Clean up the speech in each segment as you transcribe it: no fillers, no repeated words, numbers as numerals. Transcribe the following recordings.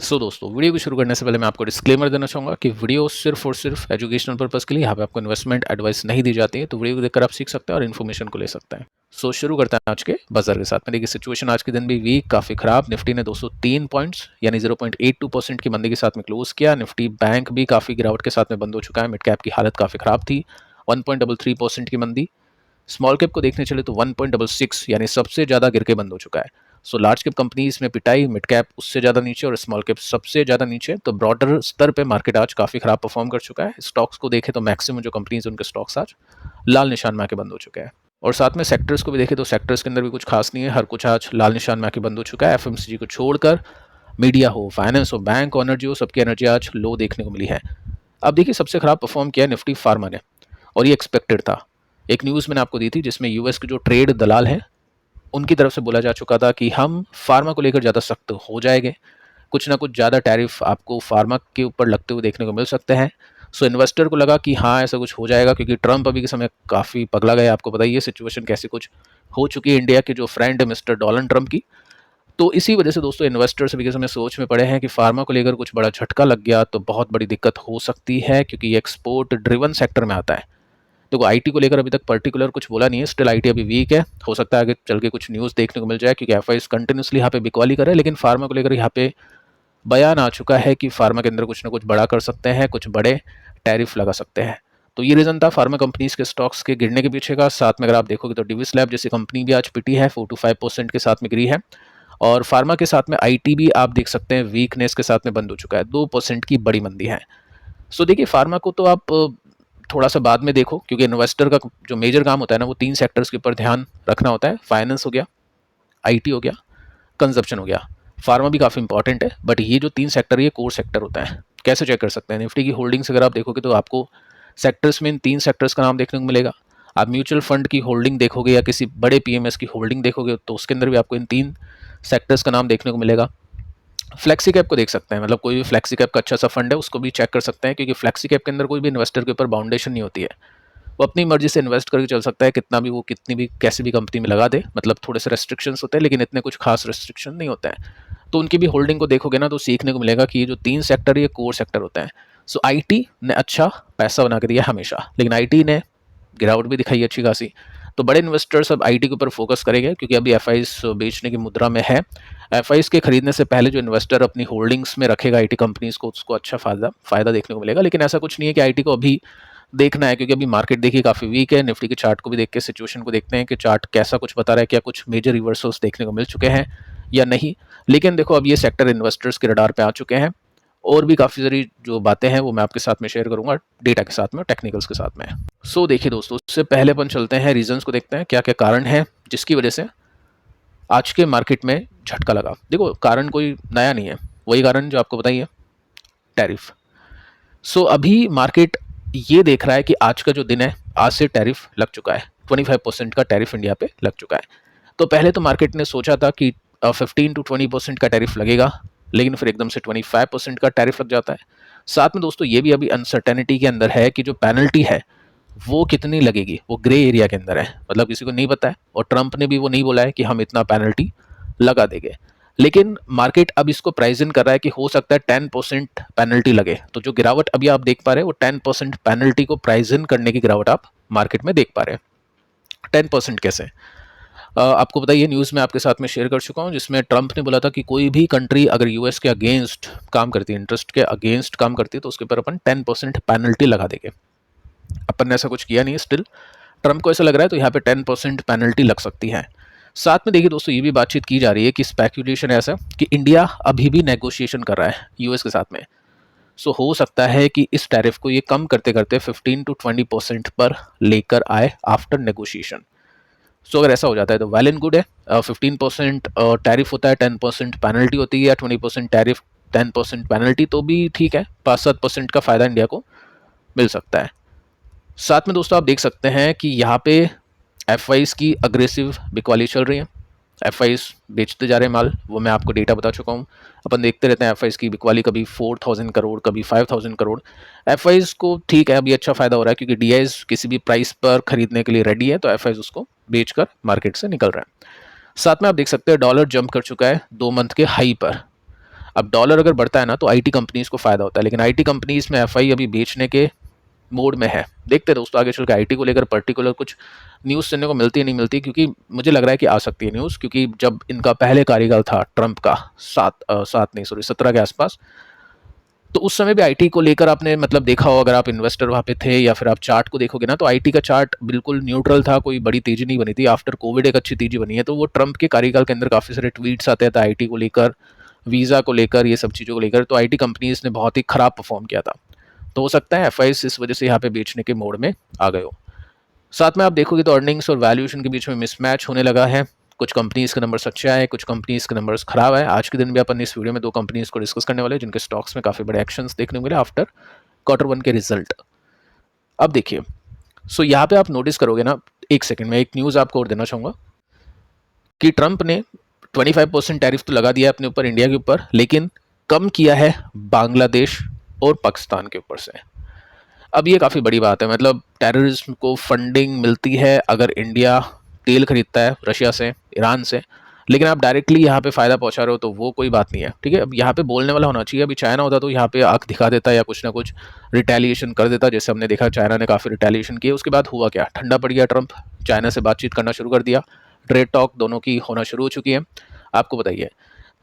दोस्तों, वीडियो को शुरू करने से पहले मैं आपको डिस्क्लेमर देना चाहूँगा कि वीडियो सिर्फ और सिर्फ एजुकेशनल पर्पज़ के लिए, यहाँ पे आपको इन्वेस्टमेंट एडवाइस नहीं दी जाती है। तो वीडियो को देखकर आप सीख सकते हैं और इन्फॉर्मेशन को ले सकते हैं। शुरू करते हैं आज के बाजार के साथ में। देखिए, सिचुएशन आज के दिन भी वीक, काफ़ी खराब। निफ्टी ने 203 पॉइंट्स यानी 0.82% की मंदी के साथ में क्लोज किया। निफ्टी बैंक भी काफ़ी गिरावट के साथ में बंद हो चुका है। मिड कैप की हालत काफ़ी खराब थी, 1.33% की मंदी। स्मॉल कैप को देखने चले तो 1.66 यानी सबसे ज़्यादा गिर के बंद हो चुका है। लार्ज कैप कंपनीज में पिटाई, मिड कैप उससे ज़्यादा नीचे और स्मॉल कैप सबसे ज़्यादा नीचे। तो ब्रॉडर स्तर पे मार्केट आज काफ़ी खराब परफॉर्म कर चुका है। स्टॉक्स को देखें तो मैक्सिमम जो कंपनीज उनके स्टॉक्स आज लाल निशान में आके बंद हो चुके हैं। और साथ में सेक्टर्स को भी देखें तो सेक्टर्स के अंदर भी कुछ खास नहीं है, हर कुछ आज लाल निशान में आके बंद हो चुका है। एफएमसीजी को छोड़कर मीडिया हो, फाइनेंस हो, बैंक हो, एनर्जी हो, सबकी एनर्जी आज लो देखने को मिली है। अब देखिए, सबसे खराब परफॉर्म किया निफ्टी फार्मा ने, और ये एक्सपेक्टेड था। एक न्यूज़ मैंने आपको दी थी जिसमें यूएस के जो ट्रेड दलाल हैं उनकी तरफ से बोला जा चुका था कि हम फार्मा को लेकर ज़्यादा सख्त हो जाएंगे, कुछ ना कुछ ज़्यादा टैरिफ आपको फार्मा के ऊपर लगते हुए देखने को मिल सकते हैं। इन्वेस्टर को लगा कि हाँ, ऐसा कुछ हो जाएगा, क्योंकि ट्रंप अभी के समय काफ़ी पगला गया। आपको बताइए सिचुएशन कैसे कुछ हो चुकी है इंडिया के जो फ्रेंड है मिस्टर डोनाल्ड ट्रंप की। तो इसी वजह से दोस्तों इन्वेस्टर्स अभी के समय सोच में पड़े हैं कि फार्मा को लेकर कुछ बड़ा झटका लग गया तो बहुत बड़ी दिक्कत हो सकती है, क्योंकि ये एक्सपोर्ट ड्रिवन सेक्टर में आता है। देखो, आईटी को लेकर अभी तक पर्टिकुलर कुछ बोला नहीं है, स्टिल आईटी अभी वीक है। हो सकता है आगे चल के कुछ न्यूज़ देखने को मिल जाए, क्योंकि एफआईज कंटिन्यूसली यहाँ पे बिकवाली कर रहे हैं। लेकिन फार्मा को लेकर यहाँ पे बयान आ चुका है कि फार्मा के अंदर कुछ ना कुछ बड़ा कर सकते हैं, कुछ बड़े टैरिफ लगा सकते हैं। तो ये रीज़न था फार्मा कंपनीज के स्टॉक्स के गिरने के पीछे का। साथ में अगर आप देखोगे तो डिविस लैब जैसी कंपनी भी आज पिटी है, 4 to 5% के साथ में गिरी है। और फार्मा के साथ में आईटी भी आप देख सकते हैं वीकनेस के साथ में बंद हो चुका है, 2% की बड़ी मंदी है। देखिए, फार्मा को तो आप थोड़ा सा बाद में देखो, क्योंकि इन्वेस्टर का जो मेजर काम होता है ना, वो 3 सेक्टर्स के ऊपर ध्यान रखना होता है। फाइनेंस हो गया, आईटी हो गया, कंजप्शन हो गया। फार्मा भी काफ़ी इंपॉर्टेंट है, बट ये जो 3 सेक्टर है ये कोर सेक्टर होता है। कैसे चेक कर सकते हैं? निफ्टी की होल्डिंग्स अगर आप देखोगे तो आपको सेक्टर्स में इन 3 सेक्टर्स का नाम देखने को मिलेगा। आप म्यूचुअल फंड की होल्डिंग देखोगे या किसी बड़े पीएमएस की होल्डिंग देखोगे तो उसके अंदर भी आपको इन 3 सेक्टर्स का नाम देखने को मिलेगा। फ्लेक्सी कैप को देख सकते हैं, मतलब कोई भी फ्लेक्सी कैप का अच्छा सा फंड है उसको भी चेक कर सकते हैं, क्योंकि फ्लेक्सी कैप के अंदर कोई भी इन्वेस्टर के ऊपर बाउंडेशन नहीं होती है। वो अपनी मर्जी से इन्वेस्ट करके चल सकता है, कितना भी वो कितनी भी कैसी भी कंपनी में लगा दे। मतलब थोड़े से रेस्ट्रिक्शंस होते हैं, लेकिन इतने कुछ खास रेस्ट्रिक्शन नहीं होते हैं। तो उनकी भी होल्डिंग को देखोगे ना तो सीखने को मिलेगा कि ये जो 3 सेक्टर ये कोर सेक्टर होते हैं। आईटी ने अच्छा पैसा बना के दिया हमेशा, लेकिन आईटी ने गिरावट भी दिखाई अच्छी खासी। तो बड़े इन्वेस्टर्स अब आईटी के ऊपर फोकस करेंगे, क्योंकि अभी एफआईज बेचने की मुद्रा में है। एफआईज के खरीदने से पहले जो इन्वेस्टर अपनी होल्डिंग्स में रखेगा आईटी कंपनीज को, उसको अच्छा फायदा देखने को मिलेगा। लेकिन ऐसा कुछ नहीं है कि आईटी को अभी देखना है, क्योंकि अभी मार्केट देखिए काफ़ी वीक है। निफ्टी के चार्ट को भी देख के सिचुएशन को देखते हैं कि चार्ट कैसा कुछ बता रहा है, क्या कुछ मेजर रिवर्सल्स देखने को मिल चुके हैं या नहीं। लेकिन देखो, अब ये सेक्टर इन्वेस्टर्स के रडार पे आ चुके हैं। और भी काफ़ी सारी जो बातें हैं वो मैं आपके साथ में शेयर करूंगा, डेटा के साथ में, टेक्निकल्स के साथ में। देखिए दोस्तों, उससे पहले अपन चलते हैं रीजंस को देखते हैं, क्या क्या कारण है जिसकी वजह से आज के मार्केट में झटका लगा। देखो, कारण कोई नया नहीं है, वही कारण जो आपको बताइए, टैरिफ। अभी मार्केट ये देख रहा है कि आज का जो दिन है, आज से टैरिफ लग चुका है, 25% का टैरिफ इंडिया पे लग चुका है। तो पहले तो मार्केट ने सोचा था कि 15 to 20% का टैरिफ लगेगा, लेकिन फिर एकदम से 25% का टैरिफ लग जाता है। साथ में दोस्तों ये भी अभी अनसर्टेनिटी के अंदर है कि जो पेनल्टी है वो कितनी लगेगी, वो ग्रे एरिया के अंदर है, मतलब किसी को नहीं पता है। और ट्रंप ने भी वो नहीं बोला है कि हम इतना पेनल्टी लगा देंगे। लेकिन मार्केट अब इसको प्राइस इन कर रहा है कि हो सकता है 10% पेनल्टी लगे। तो जो गिरावट अभी आप देख पा रहे हैं वो 10% पेनल्टी को प्राइस इन करने की गिरावट आप मार्केट में देख पा रहे हैं। 10% कैसे? आपको बताइए, न्यूज़ में आपके साथ में शेयर कर चुका हूँ, जिसमें ट्रंप ने बोला था कि कोई भी कंट्री अगर यूएस के अगेंस्ट काम करती है, इंटरेस्ट के अगेंस्ट काम करती है, तो उसके ऊपर अपन 10% पेनल्टी लगा देंगे। अपन ने ऐसा कुछ किया नहीं, स्टिल ट्रंप को ऐसा लग रहा है, तो यहाँ पे 10% पेनल्टी लग सकती है। साथ में देखिए दोस्तों, ये भी बातचीत की जा रही है कि स्पेकुलेशन ऐसा कि इंडिया अभी भी नेगोशिएशन कर रहा है यूएस के साथ में। हो सकता है कि इस टैरिफ को ये कम करते करते 15 to 20% पर लेकर आए आफ्टर नेगोशिएशन। अगर ऐसा हो जाता है तो वेल एंड गुड है। 15% टैरिफ होता है, 10% पेनल्टी होती है, या 20% टैरिफ 10% पेनल्टी, तो भी ठीक है, 5-7% का फायदा इंडिया को मिल सकता है। साथ में दोस्तों आप देख सकते हैं कि यहाँ पे एफआईज की अग्रेसिव बिकवाली चल रही है। एफआईज बेचते जा रहे हैं माल, वो मैं आपको डेटा बता चुका हूँ। अपन देखते रहते हैं एफआईज की बिकवाली, कभी 4000 करोड़, कभी 5000 करोड़। एफआईज को ठीक है, अभी अच्छा फायदा हो रहा है, क्योंकि डीआईज किसी भी प्राइस पर खरीदने के लिए रेडी है, तो एफआईज उसको बेचकर मार्केट से निकल रहा है। साथ में आप देख सकते हैं डॉलर जंप कर चुका है 2 मंथ के हाई पर। अब डॉलर अगर बढ़ता है ना तो आईटी कंपनीज को फायदा होता है, लेकिन आईटी कंपनीज में एफआई अभी बेचने के मोड में है। देखते हैं दोस्तों आगे चल के आईटी को लेकर पर्टिकुलर कुछ न्यूज़ सुनने को मिलती है नहीं मिलती, क्योंकि मुझे लग रहा है कि आ सकती है न्यूज़, क्योंकि जब इनका पहले कार्यकाल था ट्रंप का 17 के आसपास, तो उस समय भी आईटी को लेकर आपने मतलब देखा हो, अगर आप इन्वेस्टर वहाँ पे थे या फिर आप चार्ट को देखोगे ना, तो आईटी का चार्ट बिल्कुल न्यूट्रल था, कोई बड़ी तेजी नहीं बनी थी। आफ्टर कोविड एक अच्छी तेजी बनी है, तो वो ट्रंप के कार्यकाल के अंदर काफ़ी सारे ट्वीट्स आते थे आईटी को लेकर, वीज़ा को लेकर, ये सब चीज़ों को लेकर, तो आईटी कंपनीज ने बहुत ही खराब परफॉर्म किया था। तो हो सकता है एफआईज इस वजह से यहाँ पे बेचने के मोड में आ गए हो। साथ में आप देखोगे तो अर्निंग्स और वैल्यूएशन के बीच में मिसमैच होने लगा है। कुछ कंपनीज के नंबर्स अच्छे आए, कुछ कंपनीज के नंबर्स खराब आए। आज के दिन भी अपन इस वीडियो में 2 कंपनीज को डिस्कस करने वाले हैं जिनके स्टॉक्स में काफ़ी बड़े एक्शंस देखने को मिले आफ्टर Q1 के रिजल्ट। अब देखिए, सो यहाँ पे आप नोटिस करोगे ना, एक सेकंड में एक न्यूज़ आपको और देना चाहूँगा कि ट्रंप ने 25% टैरिफ तो लगा दिया अपने ऊपर, इंडिया के ऊपर, लेकिन कम किया है बांग्लादेश और पाकिस्तान के ऊपर से। अब ये काफ़ी बड़ी बात है, मतलब टेररिज्म को फंडिंग मिलती है अगर इंडिया तेल खरीदता है रशिया से, ईरान से, लेकिन आप डायरेक्टली यहाँ पे फ़ायदा पहुँचा रहे हो, तो वो कोई बात नहीं है, ठीक है। अब यहाँ पे बोलने वाला होना चाहिए। अभी चाइना होता तो यहाँ पे आंख दिखा देता या कुछ ना कुछ रिटेलिएशन कर देता, जैसे हमने देखा चाइना ने काफ़ी रिटेलिएशन किया। उसके बाद हुआ क्या, ठंडा पड़ गया, ट्रंप चाइना से बातचीत करना शुरू कर दिया, ट्रेड टॉक दोनों की होना शुरू हो चुकी है, आपको बताइए।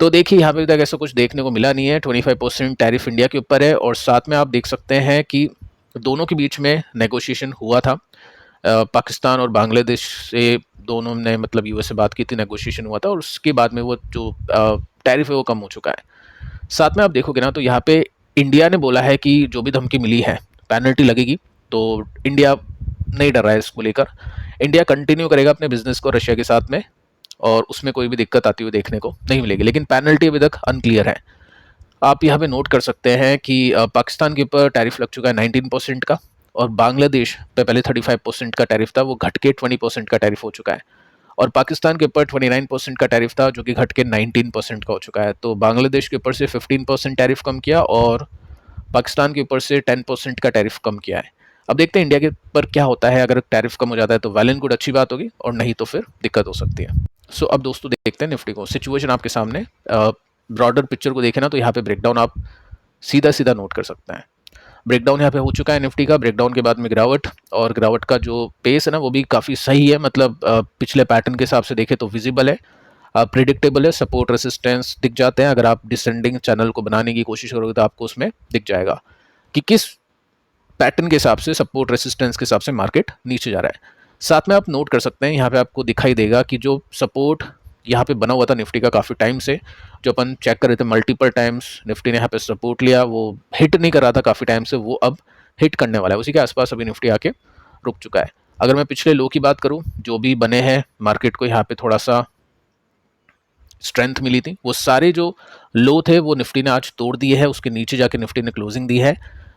तो देखिए यहाँ पे तक ऐसा कुछ देखने को मिला नहीं है। 25% टैरिफ इंडिया के ऊपर है, और साथ में आप देख सकते हैं कि दोनों के बीच में नेगोशिएशन हुआ था। पाकिस्तान और बांग्लादेश से दोनों ने मतलब यूएस से बात की थी, नेगोशिएशन हुआ था, और उसके बाद में वो जो टैरिफ है वो कम हो चुका है। साथ में आप देखोगे ना तो यहाँ पे इंडिया ने बोला है कि जो भी धमकी मिली है पेनल्टी लगेगी, तो इंडिया नहीं डर रहा है इसको लेकर। इंडिया कंटिन्यू करेगा अपने बिजनेस को रशिया के साथ में, और उसमें कोई भी दिक्कत आती हुई देखने को नहीं मिलेगी, लेकिन पेनल्टी अभी तक अनक्लियर है। आप यहाँ पे नोट कर सकते हैं कि पाकिस्तान के ऊपर टैरिफ लग चुका है 19% का, और बांग्लादेश पे पहले 35% का टैरिफ था, वो घट के 20% का टैरिफ हो चुका है, और पाकिस्तान के ऊपर 29% का टैरिफ था जो कि घट के 19% का हो चुका है। तो बांग्लादेश के ऊपर से 15% टैरिफ कम किया, और पाकिस्तान के ऊपर से 10% का टैरिफ कम किया है। अब देखते हैं इंडिया के ऊपर क्या होता है। अगर टैरिफ कम हो जाता है तो वेल एंड गुड, अच्छी बात होगी, और नहीं तो फिर दिक्कत हो सकती है। सो अब दोस्तों देखते हैं निफ्टी को। सिचुएशन आपके सामने, ब्रॉडर पिक्चर को देखें ना, तो यहाँ पे ब्रेकडाउन आप सीधा सीधा नोट कर सकते हैं। ब्रेकडाउन यहाँ पे हो चुका है निफ्टी का। ब्रेकडाउन के बाद में गिरावट, और गिरावट का जो पेस है ना वो भी काफ़ी सही है, मतलब पिछले पैटर्न के हिसाब से देखें तो विजिबल है, प्रिडिक्टेबल है। सपोर्ट रेसिस्टेंस दिख जाते हैं। अगर आप डिसेंडिंग चैनल को बनाने की कोशिश करोगे तो आपको उसमें दिख जाएगा कि किस पैटर्न के हिसाब से, सपोर्ट रेसिस्टेंस के हिसाब से मार्केट नीचे जा रहा है। साथ में आप नोट कर सकते हैं यहाँ पे आपको दिखाई देगा कि जो सपोर्ट यहाँ पे बना हुआ था निफ्टी का काफ़ी टाइम से, जो अपन चेक कर रहे थे मल्टीपल टाइम्स निफ्टी ने यहाँ पे सपोर्ट लिया, वो हिट नहीं कर रहा था काफ़ी टाइम से, वो अब हिट करने वाला है। उसी के आसपास अभी निफ्टी आके रुक चुका है। अगर मैं पिछले लो की बात करूँ, जो भी बने हैं मार्केट को यहाँ पे थोड़ा सा स्ट्रेंथ मिली थी, वो सारे जो लो थे वो निफ्टी ने आज तोड़ दिए हैं, उसके नीचे जाके निफ्टी ने क्लोजिंग दी है।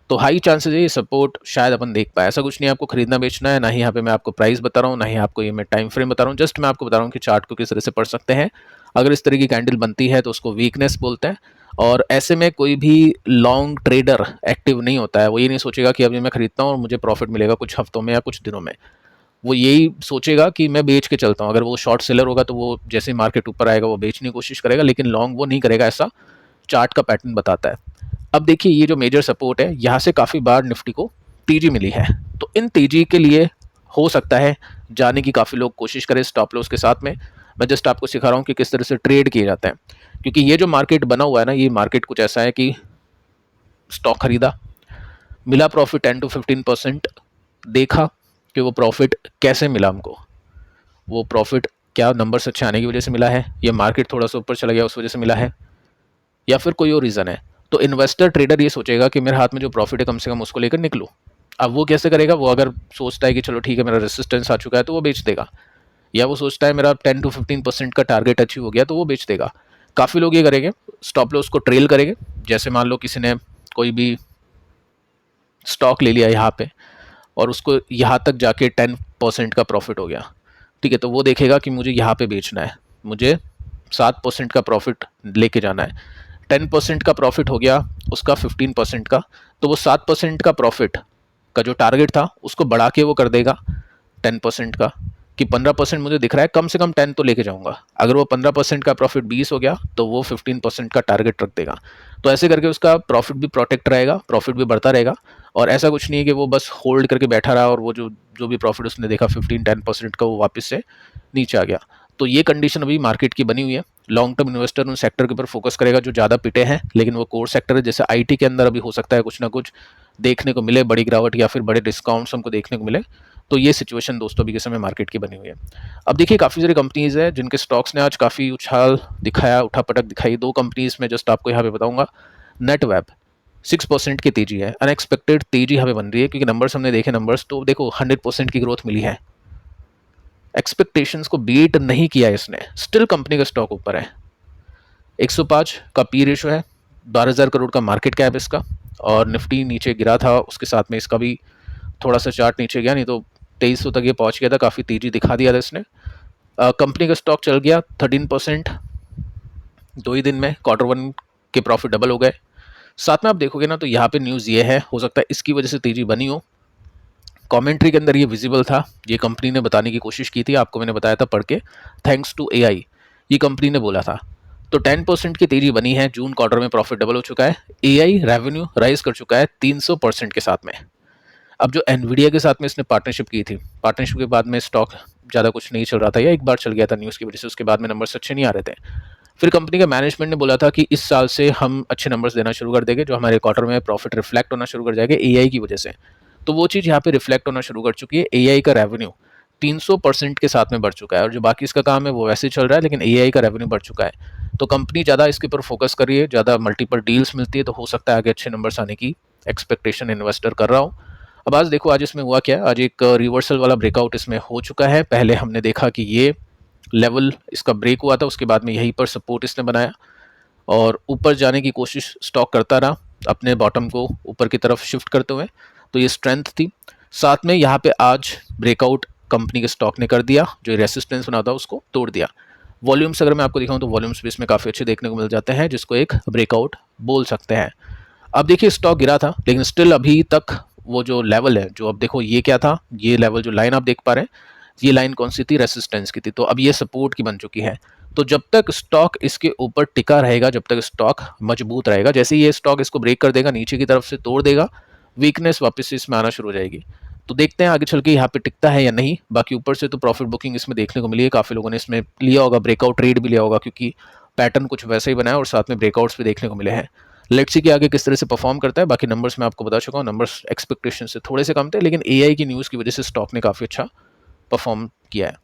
तो हाई चांसेस है ये सपोर्ट शायद अपन देख पाए। ऐसा कुछ नहीं आपको खरीदना बेचना है, ना ही यहाँ पे मैं आपको प्राइस बता रहा हूँ, ना ही आपको ये मैं टाइम फ्रेम बता रहा हूँ। जस्ट मैं आपको बता रहा हूँ कि चार्ट को किस तरह से पढ़ सकते हैं। अगर इस तरह की कैंडल बनती है तो उसको वीकनेस बोलते हैं, और ऐसे में कोई भी लॉन्ग ट्रेडर एक्टिव नहीं होता है। वो ये नहीं सोचेगा कि अभी मैं खरीदता हूँ और मुझे प्रॉफिट मिलेगा कुछ हफ्तों में या कुछ दिनों में। वो यही सोचेगा कि मैं बेच के चलता हूँ। अगर वो शॉर्ट सेलर होगा तो वो जैसे ही मार्केट ऊपर आएगा वो बेचने की कोशिश करेगा, लेकिन लॉन्ग वो नहीं करेगा, ऐसा चार्ट का पैटर्न बताता है। अब देखिए ये जो मेजर सपोर्ट है, यहाँ से काफ़ी बार निफ्टी को तेजी मिली है, तो इन तेजी के लिए हो सकता है जाने की काफ़ी लोग कोशिश करें स्टॉप लॉस के साथ में। मैं जस्ट आपको सिखा रहा हूँ कि किस तरह से ट्रेड किए जाते हैं, क्योंकि ये जो मार्केट बना हुआ है ना, ये मार्केट कुछ ऐसा है कि स्टॉक खरीदा, मिला प्रॉफिट 10 to 15%, देखा कि वो प्रॉफिट कैसे मिला हमको, वो प्रॉफिट क्या नंबर्स अच्छे आने की वजह से मिला है, या मार्केट थोड़ा सा ऊपर चला गया उस वजह से मिला है, या फिर कोई और रीज़न है। तो इन्वेस्टर ट्रेडर ये सोचेगा कि मेरे हाथ में जो प्रॉफिट है कम से कम उसको लेकर निकलूँ। अब वो कैसे करेगा, वो अगर सोचता है कि चलो ठीक है मेरा रेसिस्टेंस आ चुका है तो वो बेच देगा, या वो सोचता है मेरा 10 to 15% का टारगेट अचीव हो गया तो वो बेच देगा। काफ़ी लोग ये करेंगे, स्टॉप लॉस को ट्रेल करेंगे। जैसे मान लो किसी ने कोई भी स्टॉक ले लिया यहाँ पे, और उसको यहाँ तक जाके 10% का प्रॉफिट हो गया, ठीक है, तो वो देखेगा कि मुझे यहाँ पे बेचना है, मुझे 7% का प्रॉफिट लेके जाना है। 10% का प्रॉफिट हो गया उसका 15% का, तो वो 7% का प्रॉफिट का जो टारगेट था उसको बढ़ा के वो कर देगा 10% का, कि 15% मुझे दिख रहा है, कम से कम 10 तो लेके जाऊंगा। अगर वो 15% का प्रॉफिट 20 हो गया तो वो 15% का टारगेट रख देगा। तो ऐसे करके उसका प्रॉफिट भी प्रोटेक्ट रहेगा, प्रॉफिट भी बढ़ता रहेगा। और ऐसा कुछ नहीं है कि वो बस होल्ड करके बैठा रहा और वो जो जो भी प्रॉफिट उसने देखा 15-10% का वो वापस से नीचे आ गया। तो ये कंडीशन अभी मार्केट की बनी हुई है। लॉन्ग टर्म इन्वेस्टर उन सेक्टर के ऊपर फोकस करेगा जो ज़्यादा पिटे हैं, लेकिन वो कोर सेक्टर है। जैसे आईटी के अंदर अभी हो सकता है कुछ ना कुछ देखने को मिले, बड़ी गिरावट या फिर बड़े डिस्काउंट्स हमको देखने को मिले। तो ये सिचुएशन दोस्तों अभी के समय मार्केट की बनी हुई है। अब देखिए काफ़ी सारी कंपनीज है जिनके स्टॉक्स ने आज काफ़ी उछाल दिखाया, उठापटक दिखाई। दो कंपनीज में जस्ट आपको यहाँ पे बताऊंगा। नेटवेब 6% की तेजी है, अनएक्सपेक्टेड तेजी हमें बन रही है क्योंकि नंबर्स हमने देखे, नंबर्स तो देखो 100% की ग्रोथ मिली है। एक्सपेक्टेशंस को बीट नहीं किया इसने, स्टिल कंपनी का स्टॉक ऊपर है। 105 का पी रेशो है, 12,000 करोड़ का मार्केट कैप इसका। और निफ्टी नीचे गिरा था, उसके साथ में इसका भी थोड़ा सा चार्ट नीचे गया, नहीं तो 2300 तक ये पहुंच गया था। काफ़ी तेजी दिखा दिया था इसने। कंपनी का स्टॉक चल गया 13%, 2 ही दिन में क्वार्टर 1 के प्रॉफिट डबल हो गए। साथ में आप देखोगे ना तो यहाँ पे न्यूज़ ये है, हो सकता है इसकी वजह से तेजी बनी हो। कमेंट्री के अंदर ये विजिबल था, ये कंपनी ने बताने की कोशिश की थी, आपको मैंने बताया था पढ़ के, थैंक्स टू एआई, ये कंपनी ने बोला था। तो 10% की तेजी बनी है, जून क्वार्टर में प्रॉफिट डबल हो चुका है, एआई रेवेन्यू राइज कर चुका है 300% के साथ में। अब जो एनवीडिया के साथ में इसने पार्टनरशिप की थी, पार्टनरशिप के बाद में स्टॉक ज़्यादा कुछ नहीं चल रहा था, या एक बार चल गया था न्यूज़ की वजह से, उसके बाद में नंबर्स अच्छे नहीं आ रहे थे। फिर कंपनी के मैनेजमेंट ने बोला था कि इस साल से हम अच्छे नंबर्स देना शुरू कर देंगे, जो हमारे क्वार्टर में प्रॉफिट रिफ्लेक्ट होना शुरू कर जाएगा एआई की वजह से। तो वो चीज़ यहाँ पे रिफ्लेक्ट होना शुरू कर चुकी है। एआई का रेवेन्यू 300% के साथ में बढ़ चुका है, और जो बाकी इसका काम है वो वैसे ही चल रहा है, लेकिन एआई का रेवेन्यू बढ़ चुका है। तो कंपनी ज़्यादा इसके ऊपर फोकस कर रही है, ज़्यादा मल्टीपल डील्स मिलती है, तो हो सकता है आगे अच्छे नंबर्स आने की एक्सपेक्टेशन इन्वेस्टर कर रहा हूँ। अब आज देखो आज इसमें हुआ क्या, आज एक रिवर्सल वाला ब्रेकआउट इसमें हो चुका है। पहले हमने देखा कि ये लेवल इसका ब्रेक हुआ था, उसके बाद में यहीं पर सपोर्ट इसने बनाया और ऊपर जाने की कोशिश स्टॉक करता रहा, अपने बॉटम को ऊपर की तरफ शिफ्ट करते हुए। तो ये स्ट्रेंथ थी। साथ में यहाँ पे आज ब्रेकआउट कंपनी के स्टॉक ने कर दिया, जो रेसिस्टेंस बना था उसको तोड़ दिया। वॉल्यूम्स अगर मैं आपको दिखाऊं तो वॉल्यूम्स भी इसमें काफ़ी अच्छे देखने को मिल जाते हैं, जिसको एक ब्रेकआउट बोल सकते हैं। अब देखिए स्टॉक गिरा था, लेकिन स्टिल अभी तक वो जो लेवल है, जो अब देखो ये क्या था, ये लेवल जो लाइन आप देख पा रहे हैं, ये लाइन कौन सी थी, रेसिस्टेंस की थी। तो अब ये सपोर्ट की बन चुकी है। तो जब तक स्टॉक इसके ऊपर टिका रहेगा, जब तक स्टॉक मजबूत रहेगा, जैसे ये स्टॉक इसको ब्रेक कर देगा, नीचे की तरफ से तोड़ देगा, वीकनेस वापस से इसमें आना शुरू हो जाएगी। तो देखते हैं आगे चल के यहाँ पे टिकता है या नहीं। बाकी ऊपर से तो प्रॉफिट बुकिंग इसमें देखने को मिली है, काफ़ी लोगों ने इसमें लिया होगा, ब्रेकआउट ट्रेड भी लिया होगा, क्योंकि पैटर्न कुछ वैसा ही बना है और साथ में ब्रेकआउट्स भी देखने को मिले हैं। लेट्स सी कि आगे किस तरह से परफॉर्म करता है। बाकी नंबर्स मैं आपको बता चुका हूँ, नंबर्स एक्सपेक्टेशन से थोड़े से कम थे, लेकिन एआई की न्यूज़ की वजह से स्टॉक ने काफ़ी अच्छा परफॉर्म किया है।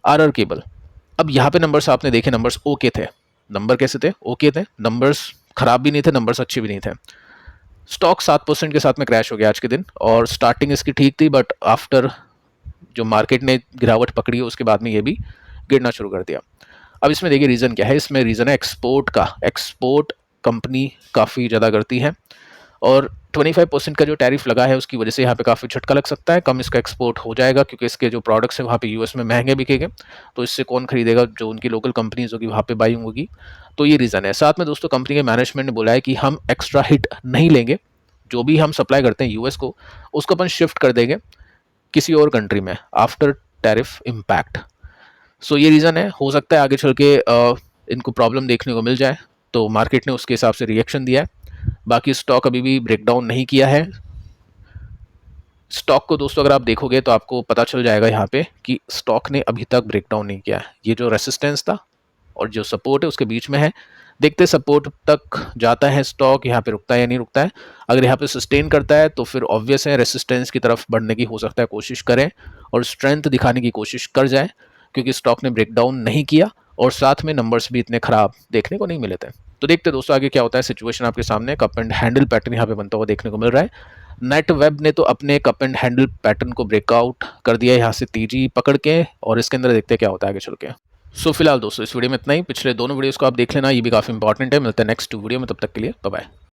आरआर केबल, अब यहाँ पे नंबर्स आपने देखे, नंबर्स ओके थे। नंबर कैसे थे, ओके थे, नंबर्स खराब भी नहीं थे, नंबर्स अच्छे भी नहीं थे। स्टॉक 7% के साथ में क्रैश हो गया आज के दिन, और स्टार्टिंग इसकी ठीक थी, बट आफ्टर जो मार्केट ने गिरावट पकड़ी है उसके बाद में ये भी गिरना शुरू कर दिया। अब इसमें देखिए रीज़न क्या है, इसमें रीज़न है एक्सपोर्ट का। एक्सपोर्ट कंपनी काफ़ी ज़्यादा करती है, और 25% का जो टैरिफ लगा है उसकी वजह से यहाँ पे काफ़ी झटका लग सकता है। कम इसका एक्सपोर्ट हो जाएगा, क्योंकि इसके जो प्रोडक्ट्स हैं वहाँ पे यूएस में महंगे बिकेंगे, तो इससे कौन खरीदेगा, जो उनकी लोकल कंपनीज होगी वहाँ पे बाइंग होगी। तो ये रीज़न है। साथ में दोस्तों कंपनी के मैनेजमेंट ने बोला है कि हम एक्स्ट्रा हिट नहीं लेंगे, जो भी हम सप्लाई करते हैं यूएस को, उसको अपन शिफ्ट कर देंगे किसी और कंट्री में आफ्टर टैरिफ इम्पैक्ट। सो ये रीज़न है। हो सकता है आगे चल के इनको प्रॉब्लम देखने को मिल जाए, तो मार्केट ने उसके हिसाब से रिएक्शन दिया है। बाकी स्टॉक अभी भी ब्रेकडाउन नहीं किया है। स्टॉक को दोस्तों अगर आप देखोगे तो आपको पता चल जाएगा यहाँ पे कि स्टॉक ने अभी तक ब्रेकडाउन नहीं किया है। ये जो रेसिस्टेंस था और जो सपोर्ट है उसके बीच में है। देखते सपोर्ट तक जाता है स्टॉक, यहाँ पे रुकता है या नहीं रुकता है। अगर यहाँ पे सस्टेन करता है तो फिर ऑब्वियस है रेसिस्टेंस की तरफ बढ़ने की हो सकता है कोशिश करें, और स्ट्रेंथ दिखाने की कोशिश कर जाए, क्योंकि स्टॉक ने ब्रेकडाउन नहीं किया और साथ में नंबर्स भी इतने खराब देखने को नहीं मिले थे। तो देखते दोस्तों आगे क्या होता है। सिचुएशन आपके सामने, कप एंड हैंडल पैटर्न यहाँ पे बनता हुआ देखने को मिल रहा है। नेट वेब ने तो अपने कप एंड हैंडल पैटर्न को ब्रेकआउट कर दिया यहाँ से तेजी पकड़ के, और इसके अंदर देखते हैं क्या होता है आगे चल के। सो फिलहाल दोस्तों इस वीडियो में इतना ही। पिछले दोनों वीडियोस को आप देख लेना, ये भी काफ़ी इंपॉर्टेंट है। मिलते हैं नेक्स्ट वीडियो में, तब तक के लिए बाय बाय।